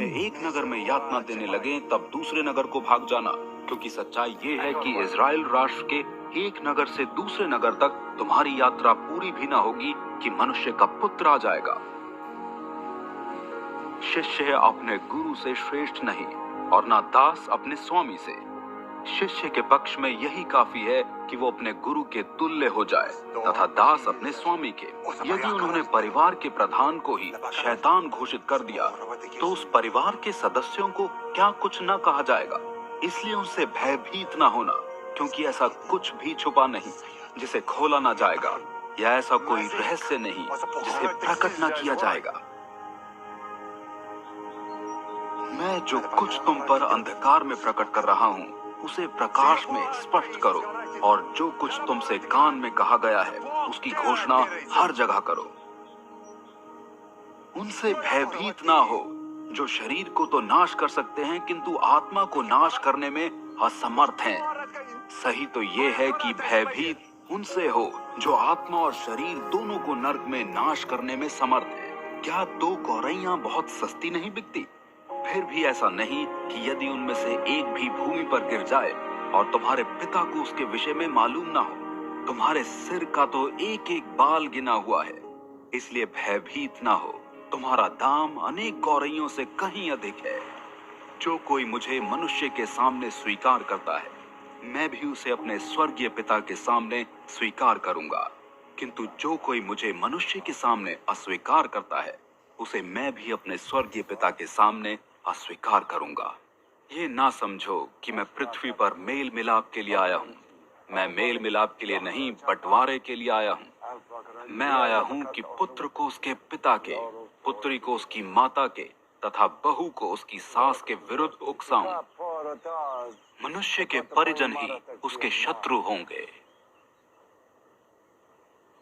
तुम्हें एक नगर में यातना देने लगे तब दूसरे नगर को भाग जाना, क्योंकि सच्चाई ये है कि इजराइल राष्ट्र के एक नगर से दूसरे नगर तक तुम्हारी यात्रा पूरी भी ना होगी कि मनुष्य का पुत्र आ जाएगा। शिष्य अपने गुरु से श्रेष्ठ नहीं और ना दास अपने स्वामी से। शिष्य के पक्ष में यही काफी है कि वो अपने गुरु के तुल्य हो जाए तथा दास अपने स्वामी के। यदि उन्होंने परिवार के प्रधान को ही शैतान घोषित कर दिया तो उस परिवार के सदस्यों को क्या कुछ न कहा जाएगा। इसलिए उससे भयभीत न होना, क्योंकि ऐसा कुछ भी छुपा नहीं जिसे खोला न जाएगा, या ऐसा कोई रहस्य नहीं जिसे प्रकट न किया जाएगा। मैं जो कुछ तुम पर अंधकार में प्रकट कर रहा हूँ उसे प्रकाश में स्पष्ट करो, और जो कुछ तुमसे कान में कहा गया है उसकी घोषणा हर जगह करो। उनसे भयभीत ना हो जो शरीर को तो नाश कर सकते हैं किंतु आत्मा को नाश करने में असमर्थ हैं। सही तो ये है कि भयभीत उनसे हो जो आत्मा और शरीर दोनों को नरक में नाश करने में समर्थ है। क्या 2 गौरैयां बहुत सस्ती नहीं बिकती? फिर भी ऐसा नहीं कि यदि उनमें से एक भी भूमि पर गिर जाए और तुम्हारे पिता को उसके विषय में मालूम ना हो। तुम्हारे सिर का तो एक एक बाल गिना हुआ है, इसलिए भयभीत ना हो। तुम्हारा दाम अनेक गौरैयों से कहीं अधिक है। जो कोई मुझे मनुष्य के सामने स्वीकार करता है, मैं भी उसे अपने स्वर्गीय पिता के सामने स्वीकार करूंगा, किंतु जो कोई मुझे मनुष्य के सामने अस्वीकार करता है उसे मैं भी अपने स्वर्गीय पिता के सामने अस्वीकार करूंगा। ये ना समझो कि मैं पृथ्वी पर मेल मिलाप के लिए आया हूँ। मैं मेल मिलाप के लिए नहीं, बंटवारे के लिए आया हूँ। मैं आया हूँ कि पुत्र को उसके पिता के, पुत्री को उसकी माता के तथा बहू को उसकी सास के विरुद्ध उकसाऊं। मनुष्य के परिजन ही उसके शत्रु होंगे।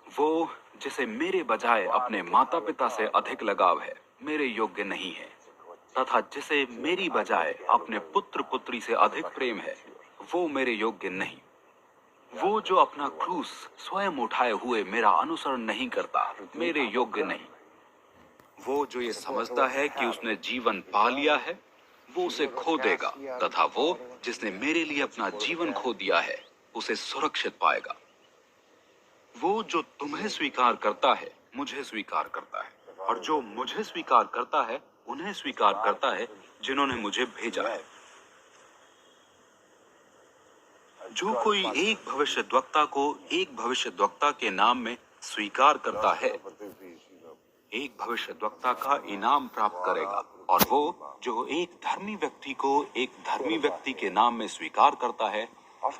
वो जिसे मेरे बजाय अपने माता पिता से अधिक लगाव है मेरे योग्य नहीं है, तथा जिसे मेरी बजाय अपने पुत्र पुत्री से अधिक प्रेम है वो मेरे योग्य नहीं। वो जो अपना क्रूस स्वयं उठाए हुए मेरा अनुसरण नहीं करता मेरे योग्य नहीं। वो जो ये समझता है कि उसने जीवन पा लिया है वो उसे खो देगा, तथा वो जिसने मेरे लिए अपना जीवन खो दिया है उसे सुरक्षित पाएगा। वो जो तुम्हें स्वीकार करता है मुझे स्वीकार करता है, और जो मुझे स्वीकार करता है उन्हें स्वीकार करता है जिन्होंने मुझे भेजा है। जो कोई एक भविष्यद्वक्ता को एक भविष्यद्वक्ता के नाम में स्वीकार करता है एक भविष्यद्वक्ता का इनाम प्राप्त करेगा, और वो जो एक धर्मी व्यक्ति को एक धर्मी व्यक्ति के नाम में स्वीकार करता है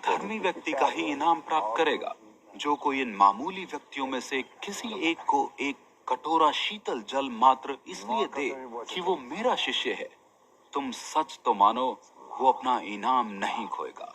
धर्मी व्यक्ति का ही इनाम प्राप्त करेगा। जो कोई इन मामूली व्यक्तियों में से किसी एक को एक कटोरा शीतल जल मात्र इसलिए दे कि वो मेरा शिष्य है, तुम सच तो मानो वो अपना इनाम नहीं खोएगा।